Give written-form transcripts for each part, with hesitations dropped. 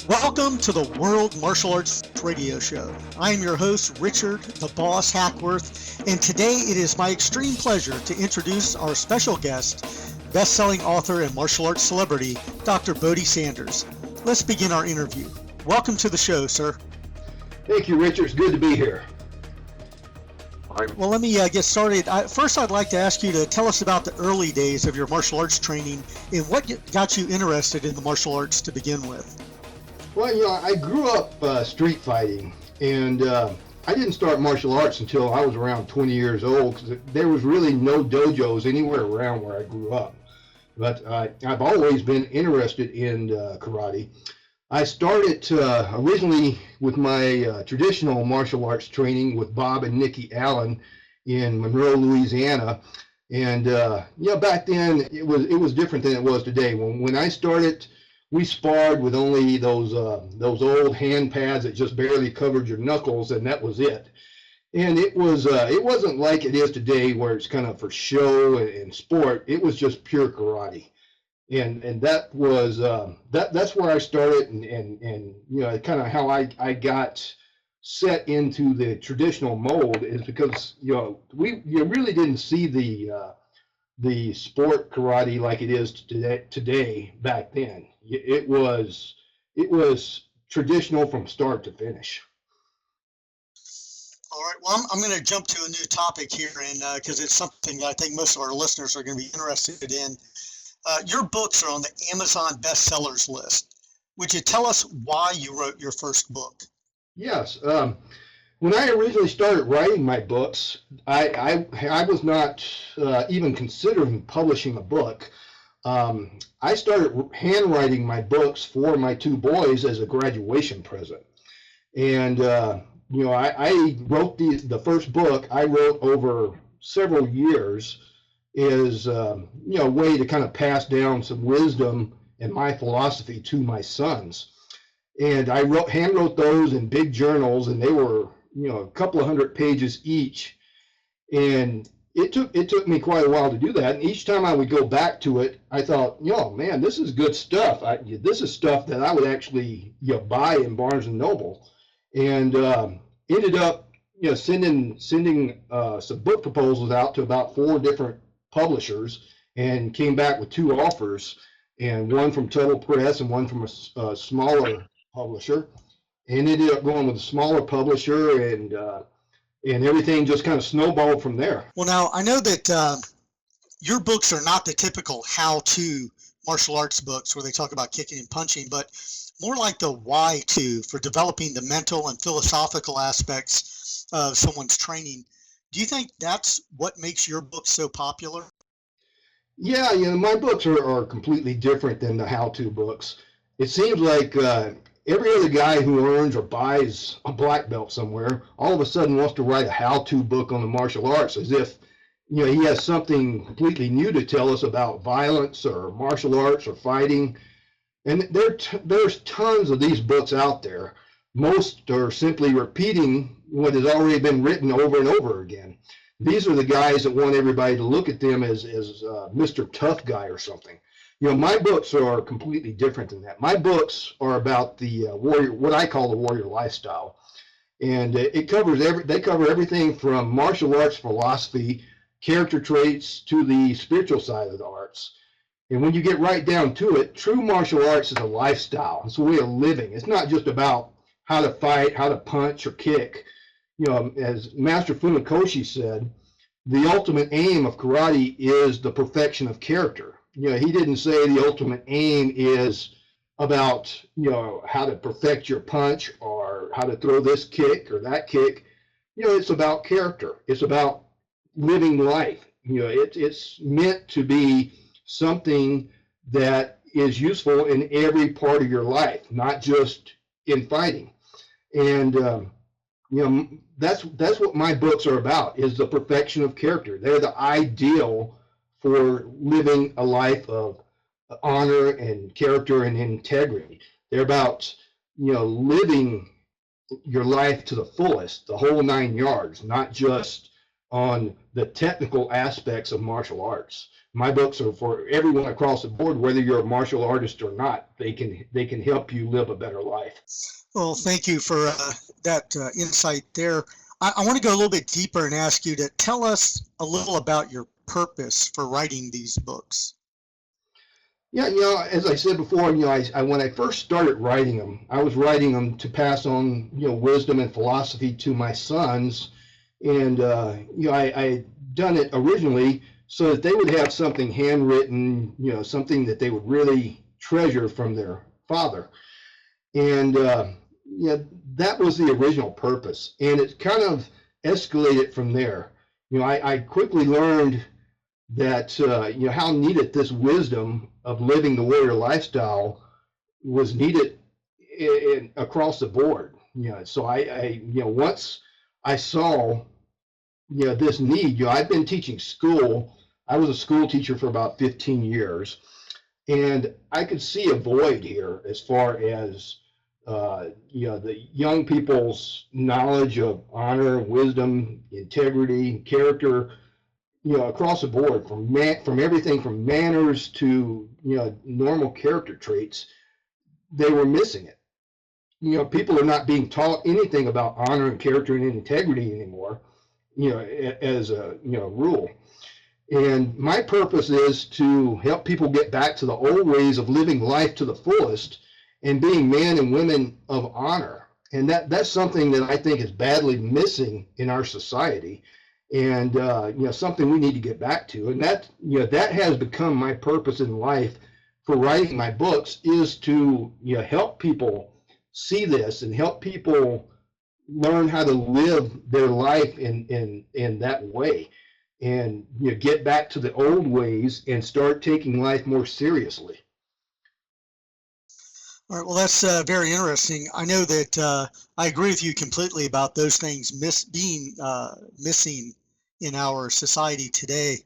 Welcome to the World Martial Arts Radio Show. I am your host, Richard the Boss Hackworth, and today it is my extreme pleasure to introduce our special guest, best-selling author and martial arts celebrity, Dr. Bohdi Sanders. Let's begin our interview. Welcome to the show, sir. Thank you, Richard. It's good to be here. Well, let me get started. First, I'd like to ask you to tell us about the early days of your martial arts training and what got you interested in the martial arts to begin with. Well, I grew up street fighting, and I didn't start martial arts until I was around 20 years old because there was really no dojos anywhere around where I grew up. But I've always been interested in karate. I started originally with my traditional martial arts training with Bob and Nikki Allen in Monroe, Louisiana. And back then it was different than it was today. When I started, we sparred with only those old hand pads that just barely covered your knuckles, and that was it. And it wasn't like it is today, where it's kind of for show and sport. It was just pure karate, and that was that's where I started, and kind of how I got set into the traditional mold is because you really didn't see the sport karate like it is today back then. It was traditional from start to finish. All right. Well, I'm going to jump to a new topic here, and because it's something that I think most of our listeners are going to be interested in. Your books are on the Amazon bestsellers list. Would you tell us why you wrote your first book? Yes. When I originally started writing my books, I was not even considering publishing a book. I started handwriting my books for my two boys as a graduation present. And, I wrote the first book I wrote over several years is, a way to kind of pass down some wisdom and my philosophy to my sons. And I hand wrote those in big journals, and they were, a couple of 100 pages each. And it took me quite a while to do that. And each time I would go back to it, I thought, man, this is good stuff. This is stuff that I would actually buy in Barnes and Noble. And ended up sending some book proposals out to about 4 different publishers, and came back with 2 offers, and one from Total Press and one from a smaller publisher. And ended up going with a smaller publisher, and everything just kind of snowballed from there. Well, now I know that your books are not the typical how-to martial arts books where they talk about kicking and punching, but more like the why-to for developing the mental and philosophical aspects of someone's training. Do you think that's what makes your books so popular? Yeah, my books are completely different than the how-to books. It seems like every other guy who earns or buys a black belt somewhere all of a sudden wants to write a how-to book on the martial arts, as if he has something completely new to tell us about violence or martial arts or fighting. And there's tons of these books out there. Most are simply repeating what has already been written over and over again. These are the guys that want everybody to look at them as Mr. Tough Guy or something. My books are completely different than that. My books are about the warrior, what I call the warrior lifestyle, and they cover everything from martial arts philosophy, character traits, to the spiritual side of the arts. And when you get right down to it, true martial arts is a lifestyle. It's a way of living. It's not just about how to fight, how to punch or kick. As Master Funakoshi said, the ultimate aim of karate is the perfection of character. He didn't say the ultimate aim is about, how to perfect your punch or how to throw this kick or that kick. It's about character. It's about living life. It's meant to be something that is useful in every part of your life, not just in fighting. And that's what my books are about, is the perfection of character. They're the ideal for living a life of honor and character and integrity. They're about living your life to the fullest, the whole 9 yards, not just on the technical aspects of martial arts. My books are for everyone across the board, whether you're a martial artist or not. They can help you live a better life. Well, thank you for that insight there. I want to go a little bit deeper and ask you to tell us a little about your purpose for writing these books. Yeah, as I said before, when I first started writing them, I was writing them to pass on, wisdom and philosophy to my sons, and I done it originally so that they would have something handwritten, something that they would really treasure from their father, and that was the original purpose, and it kind of escalated from there. I quickly learned that how needed this wisdom of living the warrior lifestyle was needed across the board. So I once I saw this need. I've been teaching school. I was a school teacher for about 15 years, and I could see a void here as far as the young people's knowledge of honor, wisdom, integrity, character, across the board, from everything from manners to normal character traits. They were missing it. People are not being taught anything about honor and character and integrity anymore, as a rule. And my purpose is to help people get back to the old ways of living life to the fullest and being men and women of honor. And that's something that I think is badly missing in our society, and something we need to get back to. And that has become my purpose in life for writing my books, is to help people see this and help people learn how to live their life in that way, and get back to the old ways and start taking life more seriously. All right, well, that's very interesting. I know that I agree with you completely about those things being missing in our society today.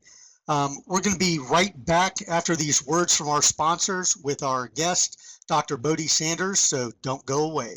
We're going to be right back after these words from our sponsors with our guest, Dr. Bohdi Sanders, so don't go away.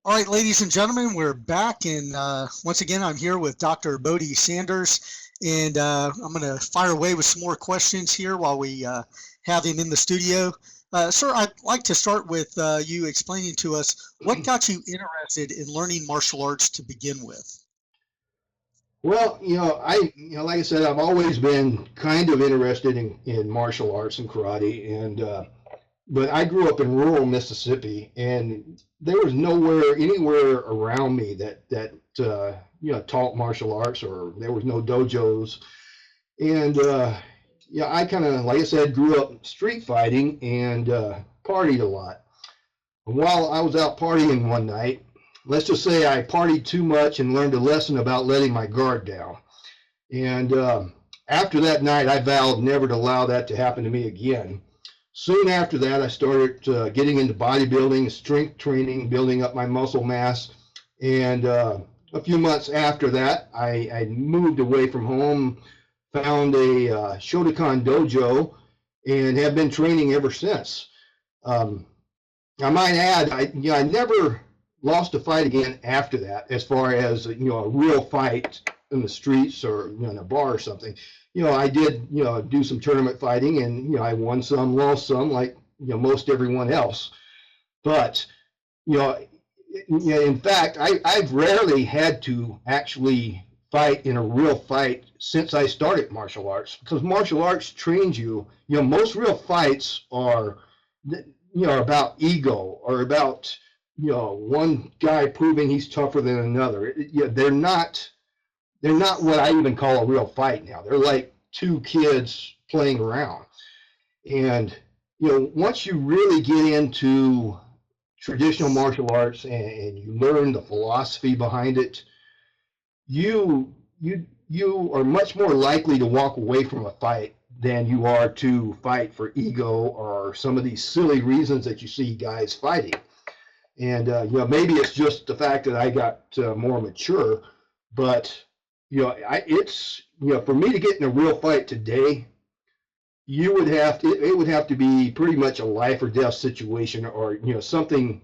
All right, ladies and gentlemen, we're back, and once again, I'm here with Dr. Bohdi Sanders, and I'm going to fire away with some more questions here while we have him in the studio. Sir, I'd like to start with you explaining to us what got you interested in learning martial arts to begin with. Well, like I said, I've always been kind of interested in martial arts and karate, and but I grew up in rural Mississippi, and there was nowhere anywhere around me that taught martial arts, or there was no dojos. And I kind of, like I said, grew up street fighting and partied a lot. And while I was out partying one night, let's just say I partied too much and learned a lesson about letting my guard down. And after that night, I vowed never to allow that to happen to me again. Soon after that, I started getting into bodybuilding, strength training, building up my muscle mass. And a few months after that, I moved away from home, found a Shotokan dojo, and have been training ever since. I might add, I never lost a fight again after that, as far as a real fight in the streets or in a bar or something. I did do some tournament fighting, and I won some, lost some, like most everyone else. But in fact, I've rarely had to actually fight in a real fight since I started martial arts, because martial arts trains you. You know, most real fights are, about ego or about, one guy proving he's tougher than another. They're not what I even call a real fight now. They're like two kids playing around. And, once you really get into traditional martial arts and you learn the philosophy behind it, you are much more likely to walk away from a fight than you are to fight for ego or some of these silly reasons that you see guys fighting. And maybe it's just the fact that I got more mature, but it's for me to get in a real fight today, it would have to be pretty much a life or death situation, or something,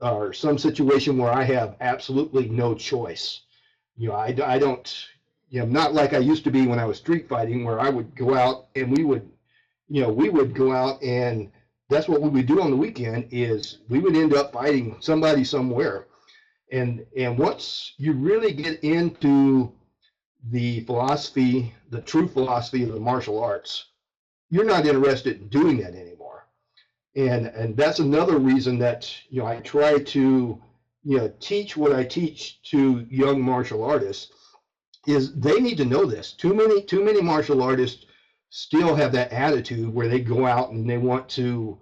or some situation where I have absolutely no choice. I don't, not like I used to be when I was street fighting, where I would go out and we would go out, and that's what we would do on the weekend, is we would end up fighting somebody somewhere. And once you really get into the philosophy, the true philosophy of the martial arts, you're not interested in doing that anymore. And that's another reason that, I try to, teach what I teach to young martial artists, is they need to know this. Too many martial artists still have that attitude where they go out and they want to,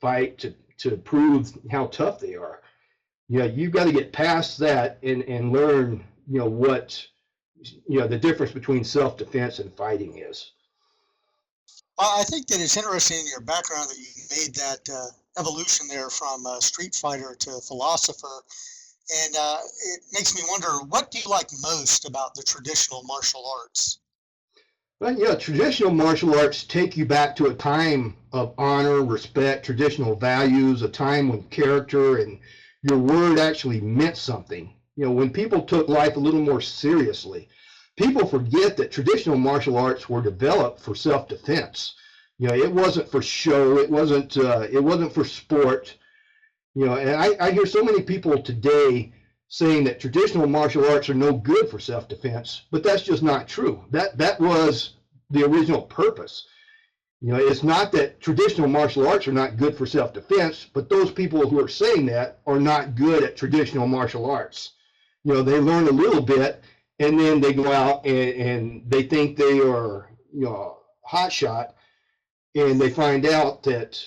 fight to prove how tough they are. You've got to get past that and learn, what, the difference between self-defense and fighting is. I think that it's interesting in your background that you made that evolution there from street fighter to philosopher. And it makes me wonder, what do you like most about the traditional martial arts? But traditional martial arts take you back to a time of honor, respect, traditional values, a time when character and your word actually meant something. When people took life a little more seriously. People forget that traditional martial arts were developed for self-defense. It wasn't for show. It wasn't for sport. And I hear so many people today saying that traditional martial arts are no good for self-defense, but that's just not true. That was the original purpose. It's not that traditional martial arts are not good for self-defense, but those people who are saying that are not good at traditional martial arts. They learn a little bit, and then they go out and they think they are, hot shot, and they find out that,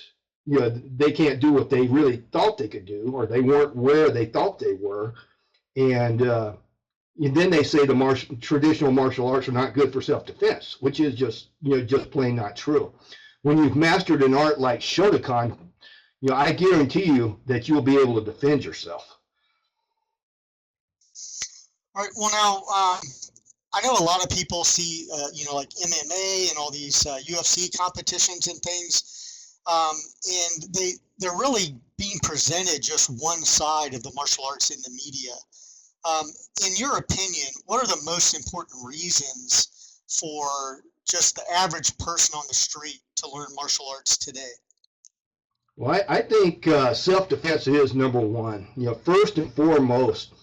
they can't do what they really thought they could do, or they weren't where they thought they were. And then they say the traditional martial arts are not good for self-defense, which is just plain not true. When you've mastered an art like Shotokan, I guarantee you that you'll be able to defend yourself. All right. Well, now, I know a lot of people see, like MMA and all these UFC competitions and things, and they're really being presented just one side of the martial arts in the media. In your opinion, what are the most important reasons for just the average person on the street to learn martial arts today? Well, I think self-defense is number one. First and foremost,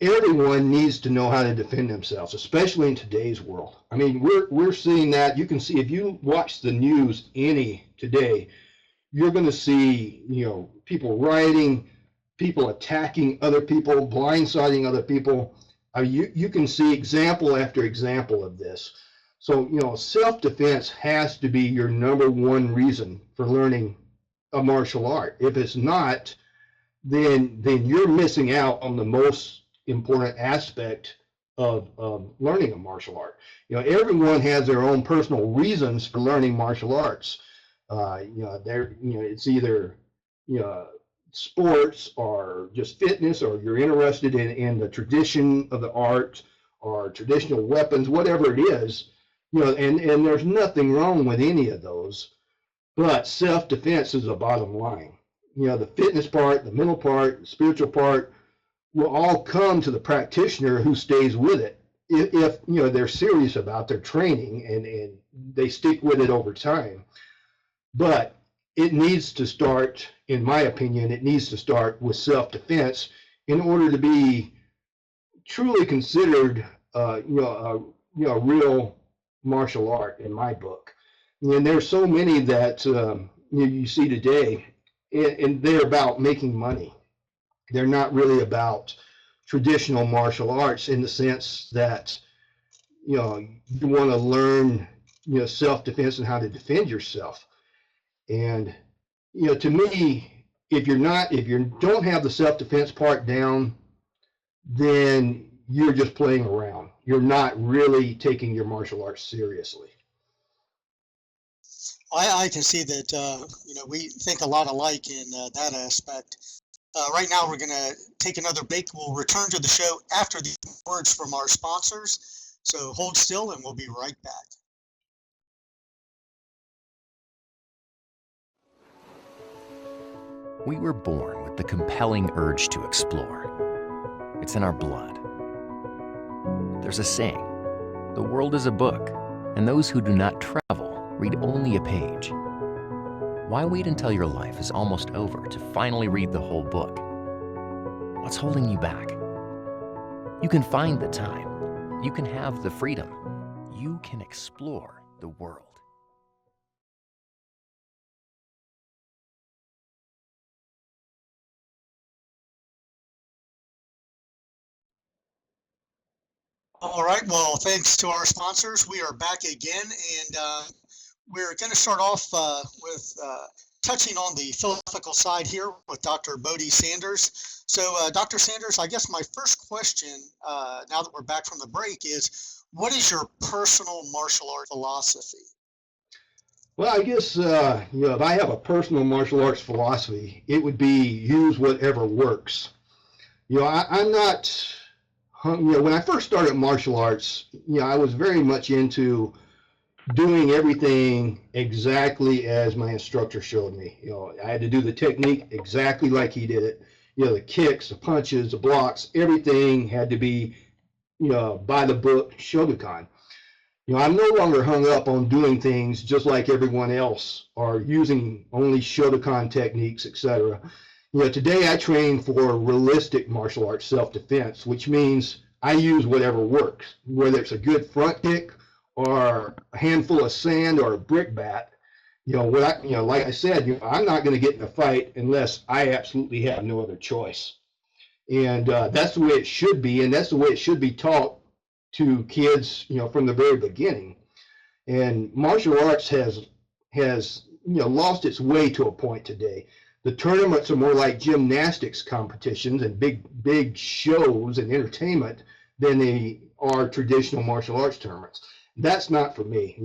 everyone needs to know how to defend themselves, especially in today's world. I mean, we're seeing that. You can see, if you watch the news any today, you're going to see, people rioting, people attacking other people, blindsiding other people. You can see example after example of this. So, self-defense has to be your number one reason for learning a martial art. If it's not, then you're missing out on the most important aspect of learning a martial art. Everyone has their own personal reasons for learning martial arts. It's either sports or just fitness, or you're interested in the tradition of the art or traditional weapons, whatever it is. And there's nothing wrong with any of those, but self-defense is the bottom line. The fitness part, the mental part, the spiritual part will all come to the practitioner who stays with it if they're serious about their training and they stick with it over time. But it needs to start, in my opinion, it needs to start with self-defense in order to be truly considered, a real martial art in my book. And there's so many that you see today, and they're about making money. They're not really about traditional martial arts in the sense that you want to learn self-defense and how to defend yourself. And to me, if you don't have the self-defense part down, then you're just playing around. You're not really taking your martial arts seriously. I can see that, we think a lot alike in that aspect. Right now, we're going to take another break. We'll return to the show after the words from our sponsors. So hold still and we'll be right back. We were born with the compelling urge to explore. It's in our blood. There's a saying, the world is a book, and those who do not travel read only a page. Why wait until your life is almost over to finally read the whole book? What's holding you back? You can find the time. You can have the freedom. You can explore the world. All right. Well, thanks to our sponsors, we are back again, and we're going to start off with touching on the philosophical side here with Dr. Bohdi Sanders. So, Dr. Sanders, I guess my first question, now that we're back from the break, is what is your personal martial art philosophy? Well, I guess if I have a personal martial arts philosophy, it would be use whatever works. I'm not. When I first started martial arts, I was very much into doing everything exactly as my instructor showed me. I had to do the technique exactly like he did it. The kicks, the punches, the blocks, everything had to be, by the book Shotokan. I'm no longer hung up on doing things just like everyone else or using only Shotokan techniques, etc. Today I train for realistic martial arts self-defense, which means I use whatever works, whether it's a good front kick or a handful of sand or a brick bat. Like I said, I'm not going to get in a fight unless I absolutely have no other choice. And that's the way it should be, and that's the way it should be taught to kids, from the very beginning. And martial arts has lost its way to a point today. The tournaments are more like gymnastics competitions and big shows and entertainment than they are traditional martial arts tournaments. That's not for me.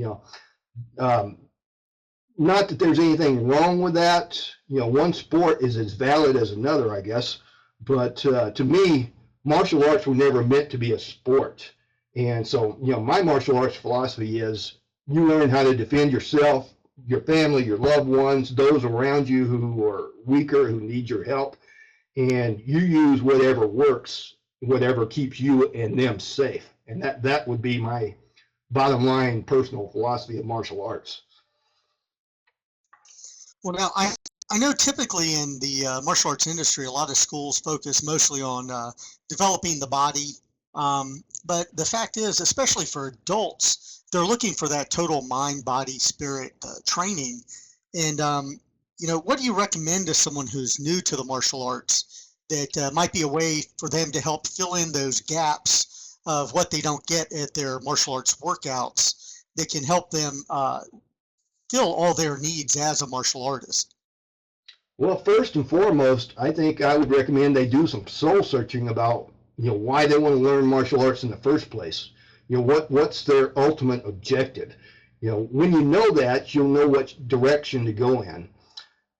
Not that there's anything wrong with that. One sport is as valid as another, I guess. But to me, martial arts were never meant to be a sport. And so, my martial arts philosophy is you learn how to defend yourself, your family, your loved ones, those around you who are weaker, who need your help, and you use whatever works, whatever keeps you and them safe. And that would be my bottom line personal philosophy of martial arts. Well, now I know typically in the martial arts industry, a lot of schools focus mostly on developing the body. But the fact is, especially for adults, they're looking for that total mind, body, spirit training. And, what do you recommend to someone who's new to the martial arts that might be a way for them to help fill in those gaps of what they don't get at their martial arts workouts that can help them fill all their needs as a martial artist? Well, first and foremost, I think I would recommend they do some soul searching about why they want to learn martial arts in the first place. What's their ultimate objective? When you know that, you'll know what direction to go in.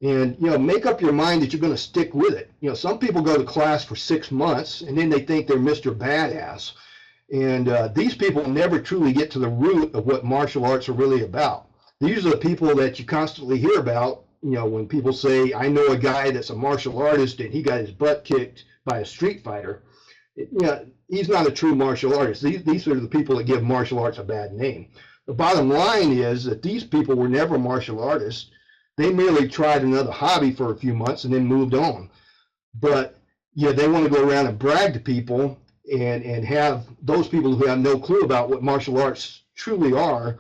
And, make up your mind that you're going to stick with it. Some people go to class for 6 months and then they think they're Mr. Badass. And these people never truly get to the root of what martial arts are really about. These are the people that you constantly hear about, when people say, I know a guy that's a martial artist and he got his butt kicked by a street fighter. He's not a true martial artist. These are the people that give martial arts a bad name. The bottom line is that these people were never martial artists. They merely tried another hobby for a few months and then moved on. But they want to go around and brag to people and have those people who have no clue about what martial arts truly are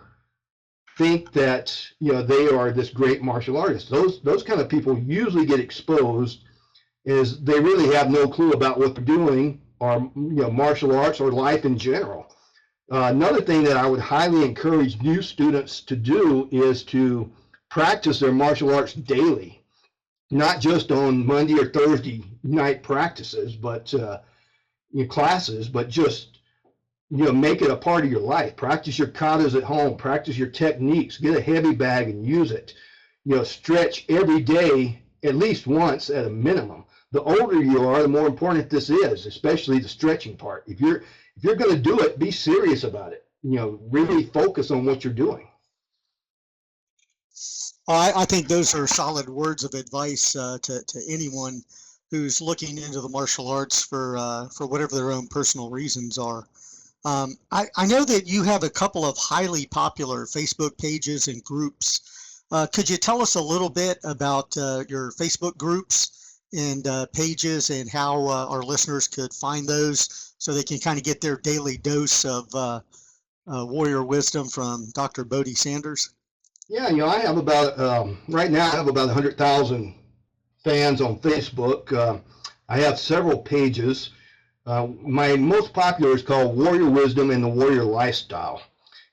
think that, you know, they are this great martial artist. Those kind of people usually get exposed as they really have no clue about what they're doing, or, you know, martial arts or life in general. Another thing that I would highly encourage new students to do is to practice their martial arts daily, not just on Monday or Thursday night practices, but classes, but just, you know, make it a part of your life. Practice your katas at home, practice your techniques, get a heavy bag and use it. You know, stretch every day at least once at a minimum. The older you are, the more important this is, especially the stretching part. If you're going to do it, be serious about it. You know, really focus on what you're doing. I think those are solid words of advice to anyone who's looking into the martial arts for whatever their own personal reasons are. I know that you have a couple of highly popular Facebook pages and groups. Could you tell us a little bit about your Facebook groups and pages, and how our listeners could find those so they can kind of get their daily dose of warrior wisdom from Dr. Bohdi Sanders? Yeah, you know, I have about, right now I have about 100,000 fans on Facebook. I have several pages. My most popular is called Warrior Wisdom and the Warrior Lifestyle.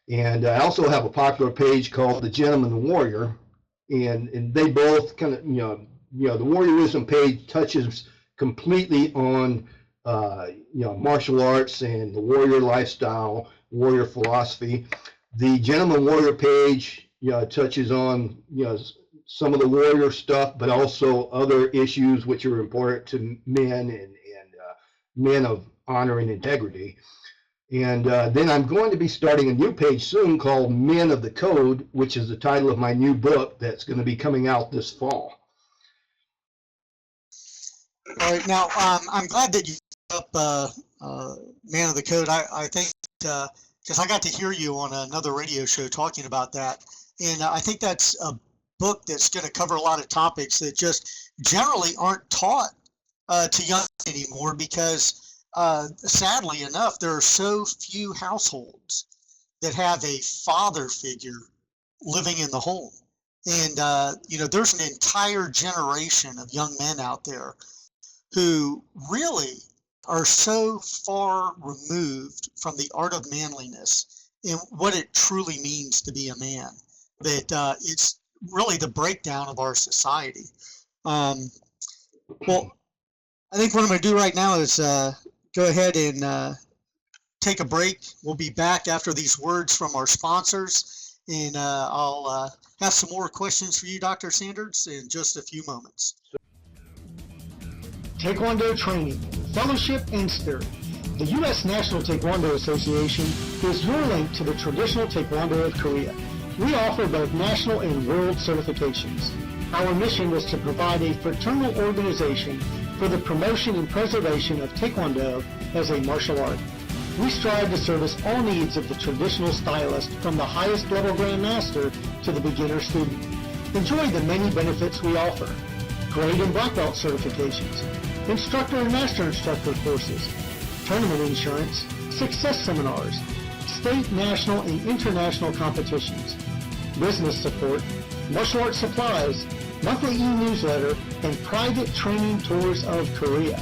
And I also have a popular page called The Gentleman Warrior. And they both kind of, you know, the Warrior Wisdom page touches completely on, you know, martial arts and the warrior lifestyle, warrior philosophy. The Gentleman Warrior page, you know, touches on, you know, some of the warrior stuff, but also other issues which are important to men and men of honor and integrity. And then I'm going to be starting a new page soon called Men of the Code, which is the title of my new book that's going to be coming out this fall. All right, now I'm glad that you brought up Man of the Code. I think because I got to hear you on another radio show talking about that, and I think that's a book that's going to cover a lot of topics that just generally aren't taught to young anymore, because sadly enough, there are so few households that have a father figure living in the home. And, you know, there's an entire generation of young men out there who really are so far removed from the art of manliness and what it truly means to be a man, that it's really the breakdown of our society. Well, I think what I'm going to do right now is go ahead and take a break. We'll be back after these words from our sponsors, and I'll have some more questions for you, Dr. Sanders, in just a few moments. Taekwondo training, fellowship, and spirit. The U.S. National Taekwondo Association is your link to the traditional Taekwondo of Korea. We offer both national and world certifications. Our mission is to provide a fraternal organization for the promotion and preservation of Taekwondo as a martial art. We strive to service all needs of the traditional stylist, from the highest level grandmaster to the beginner student. Enjoy the many benefits we offer: grade and black belt certifications, instructor and master instructor courses, tournament insurance, success seminars, state, national, and international competitions, business support, martial arts supplies, monthly e-newsletter, and private training tours of Korea.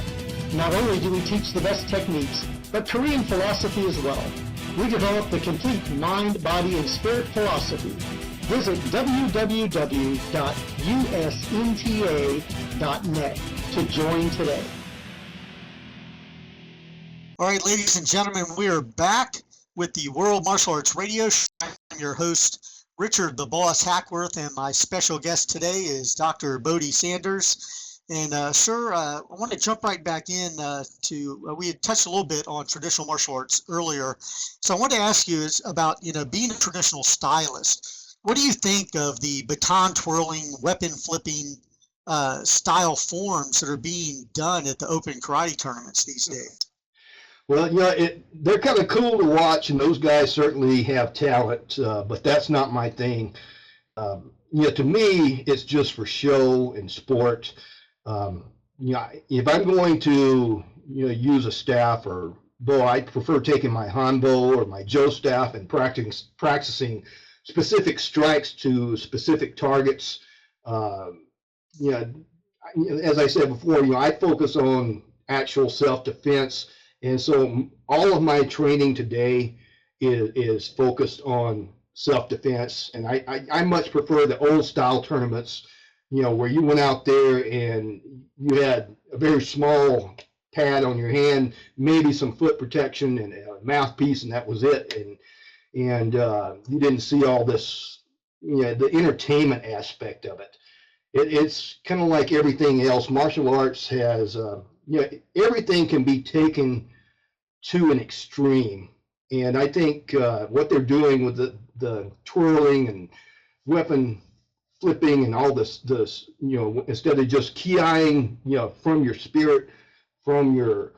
Not only do we teach the best techniques, but Korean philosophy as well. We develop the complete mind, body, and spirit philosophy. Visit www.usnta.net to join today. All right, ladies and gentlemen, we are back with the World Martial Arts Radio Show. I'm your host, Richard the Boss Hackworth, and my special guest today is Dr. Bohdi Sanders. And sir, I want to jump right back in to, we had touched a little bit on traditional martial arts earlier. So I want to ask you is about, you know, being a traditional stylist. What do you think of the baton twirling, weapon flipping style forms that are being done at the open karate tournaments these days? Well, you know, they're kind of cool to watch, and those guys certainly have talent, but that's not my thing. You know, to me, it's just for show and sport. You know, if I'm going to, you know, use a staff or though I prefer taking my Hanbo or my Joe staff and practicing specific strikes to specific targets. You know, as I said before, you know, I focus on actual self-defense, and so all of my training today is focused on self-defense. And I much prefer the old style tournaments, you know, where you went out there and you had a very small pad on your hand, maybe some foot protection and a mouthpiece, and that was it. And you didn't see all this, you know, the entertainment aspect of it. It's kind of like everything else. Martial arts has, you know, everything can be taken to an extreme. And I think what they're doing with the twirling and weapon flipping and all this, you know, instead of just ki-ing, you know, from your spirit, from your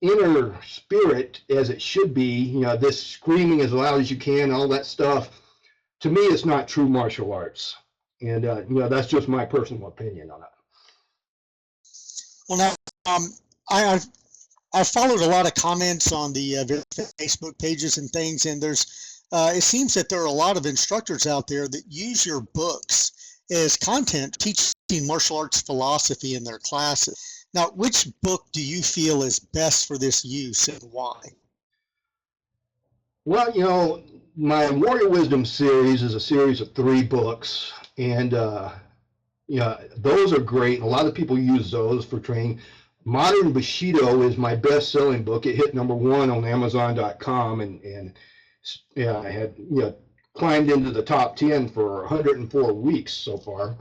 inner spirit as it should be, you know, this screaming as loud as you can, all that stuff, to me, it's not true martial arts. And, you know, that's just my personal opinion on it. Well, now, I've followed a lot of comments on the Facebook pages and things, and there's, it seems that there are a lot of instructors out there that use your books as content teaching martial arts philosophy in their classes. Now, which book do you feel is best for this use and why? Well, you know, my Warrior Wisdom series is a series of 3 books, and you know, those are great. A lot of people use those for training. Modern Bushido is my best-selling book. It hit #1 on Amazon.com, and yeah, I had, you know, climbed into the top 10 for 104 weeks so far.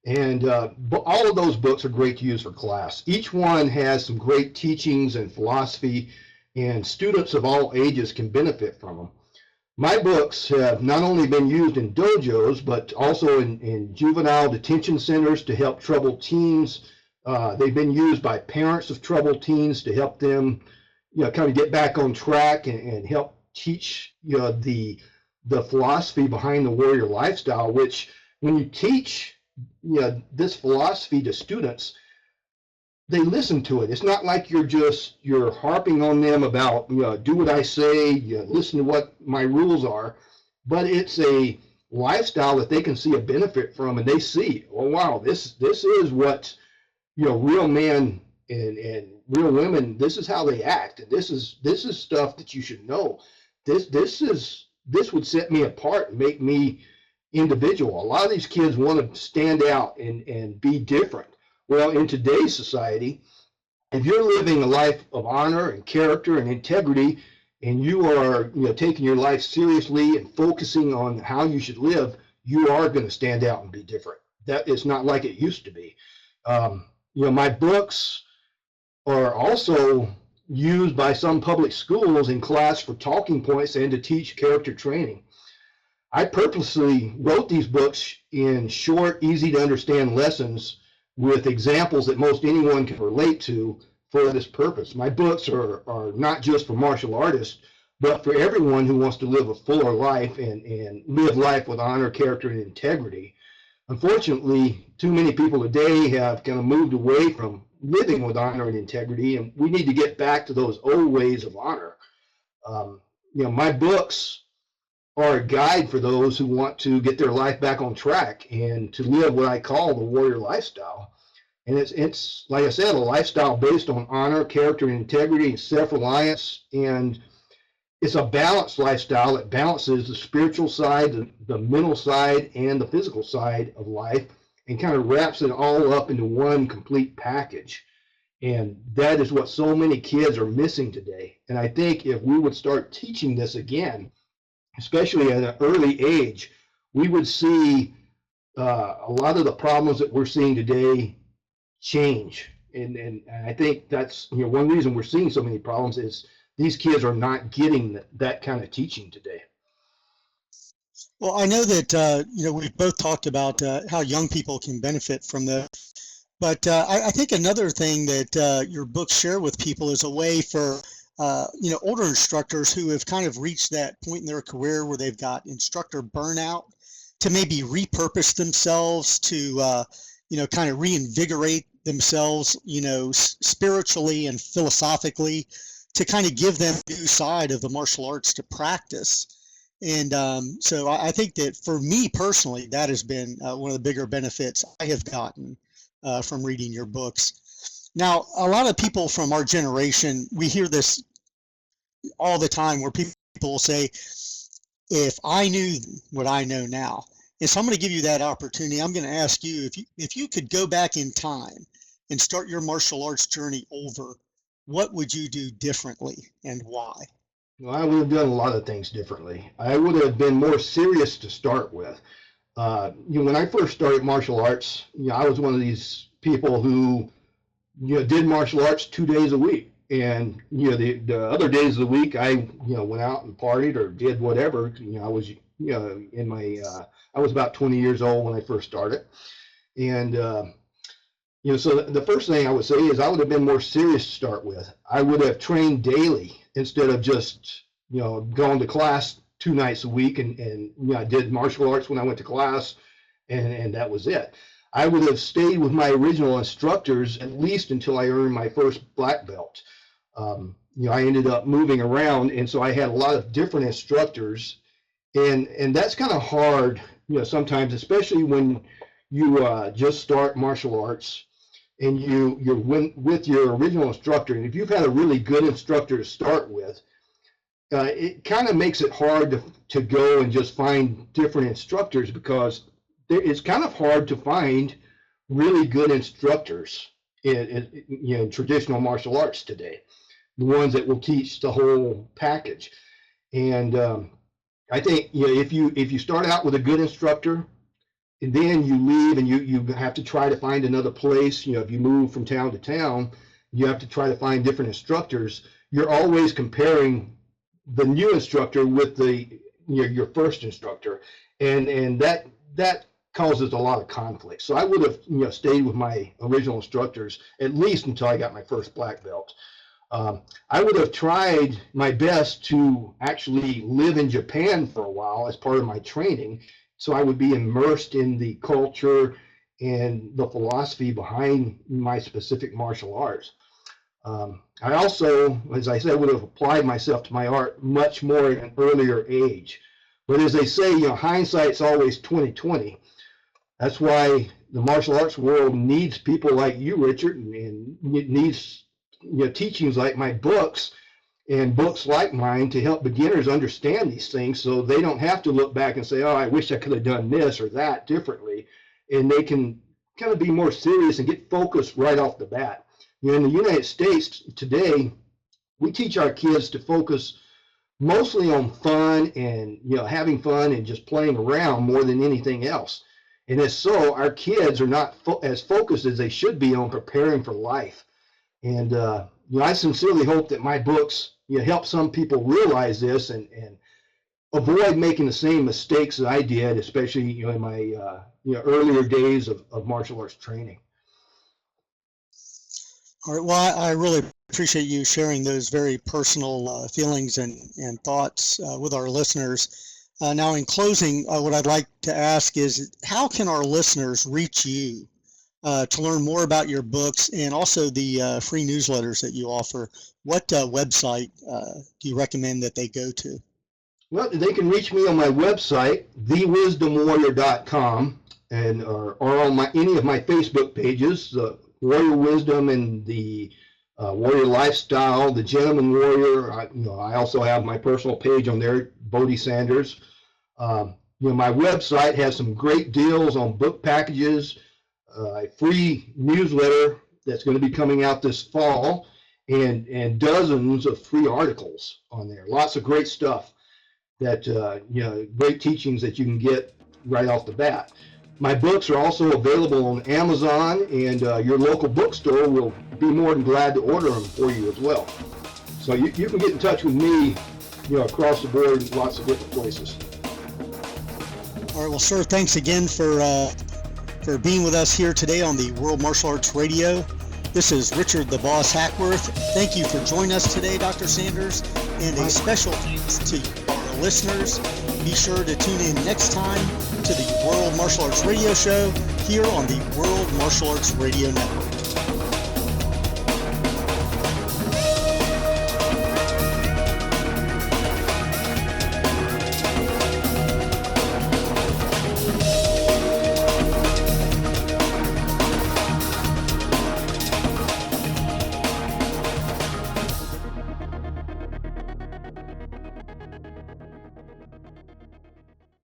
And but all of those books are great to use for class. Each one has some great teachings and philosophy, and students of all ages can benefit from them. My books have not only been used in dojos, but also in juvenile detention centers to help troubled teens. They've been used by parents of troubled teens to help them, you know, kind of get back on track and help teach, you know, the philosophy behind the warrior lifestyle, which when you teach, you know, this philosophy to students, they listen to it. It's not like you're harping on them about, you know, do what I say, you know, listen to what my rules are, but it's a lifestyle that they can see a benefit from, and they see, oh wow, this is what, you know, real men and real women, this is how they act, and this is stuff that you should know. This would set me apart and make me individual. A lot of these kids want to stand out and be different. Well, in today's society, if you're living a life of honor and character and integrity, and you are, you know, taking your life seriously and focusing on how you should live, you are going to stand out and be different. That is not like it used to be. You know, my books are also used by some public schools in class for talking points and to teach character training. I purposely wrote these books in short, easy to understand lessons with examples that most anyone can relate to for this purpose. My books are not just for martial artists, but for everyone who wants to live a fuller life and live life with honor, character, and integrity. Unfortunately, too many people today have kind of moved away from living with honor and integrity, and we need to get back to those old ways of honor. You know, my books are a guide for those who want to get their life back on track and to live what I call the warrior lifestyle. And it's like I said, a lifestyle based on honor, character, and integrity, and self-reliance, and it's a balanced lifestyle that balances the spiritual side, the mental side, and the physical side of life, and kind of wraps it all up into one complete package. And that is what so many kids are missing today. And I think if we would start teaching this again, especially at an early age, we would see a lot of the problems that we're seeing today change. And I think that's, you know, one reason we're seeing so many problems is these kids are not getting that kind of teaching today. Well, I know that, you know, we've both talked about how young people can benefit from this, but I think another thing that your books share with people is a way for, you know, older instructors who have kind of reached that point in their career where they've got instructor burnout to maybe repurpose themselves to, you know, kind of reinvigorate themselves, spiritually and philosophically, to kind of give them a new side of the martial arts to practice. And so I think that for me personally, that has been one of the bigger benefits I have gotten from reading your books. Now, a lot of people from our generation, we hear this all the time where people will say, if I knew what I know now. And so I'm going to give you that opportunity. I'm going to ask you, if you could go back in time and start your martial arts journey over, what would you do differently and why? Well, I would have done a lot of things differently. I would have been more serious to start with. When I first started martial arts, I was one of these people who, did martial arts 2 days a week. And, the other days of the week, I, went out and partied or did whatever. I was, I was about 20 years old when I first started. And, so the first thing I would say is I would have been more serious to start with. I would have trained daily instead of just, going to class 2 nights a week. And I did martial arts when I went to class, and that was it. I would have stayed with my original instructors at least until I earned my first black belt. I ended up moving around, and so I had a lot of different instructors, and that's kind of hard, sometimes, especially when you just start martial arts and you're with your original instructor. And if you've had a really good instructor to start with, it kind of makes it hard to go and just find different instructors, because it's kind of hard to find really good instructors in traditional martial arts today, the ones that will teach the whole package. And I think if you start out with a good instructor, and then you leave and you have to try to find another place, if you move from town to town, you have to try to find different instructors. You're always comparing the new instructor with your first instructor, and that causes a lot of conflict. So I would have stayed with my original instructors at least until I got my first black belt. I would have tried my best to actually live in Japan for a while as part of my training, so I would be immersed in the culture and the philosophy behind my specific martial arts. I also, as I said, would have applied myself to my art much more at an earlier age. But as they say, hindsight's always 20/20. That's why the martial arts world needs people like you, Richard, and it needs teachings like my books and books like mine to help beginners understand these things, so they don't have to look back and say, oh, I wish I could have done this or that differently, and they can kind of be more serious and get focused right off the bat. In the United States today, we teach our kids to focus mostly on fun and having fun and just playing around more than anything else. And as so, our kids are not as focused as they should be on preparing for life. And I sincerely hope that my books help some people realize this and avoid making the same mistakes that I did, especially in my earlier days of martial arts training. All right. Well, I really appreciate you sharing those very personal feelings and thoughts with our listeners. Now, in closing, what I'd like to ask is, how can our listeners reach you to learn more about your books and also the free newsletters that you offer? What website do you recommend that they go to? Well, they can reach me on my website, thewisdomwarrior.com, and or on any of my Facebook pages, the Warrior Wisdom and the Warrior Lifestyle, the Gentleman Warrior. I also have my personal page on there, Bohdi Sanders. My website has some great deals on book packages, a free newsletter that's going to be coming out this fall, and dozens of free articles on there. Lots of great stuff that, great teachings that you can get right off the bat. My books are also available on Amazon, and your local bookstore will be more than glad to order them for you as well. So you can get in touch with me, across the board in lots of different places. All right. Well, sir, thanks again for being with us here today on the World Martial Arts Radio. This is Richard the Boss Hackworth. Thank you for joining us today, Dr. Sanders, and a special thanks to our listeners. Be sure to tune in next time to the World Martial Arts Radio Show here on the World Martial Arts Radio Network.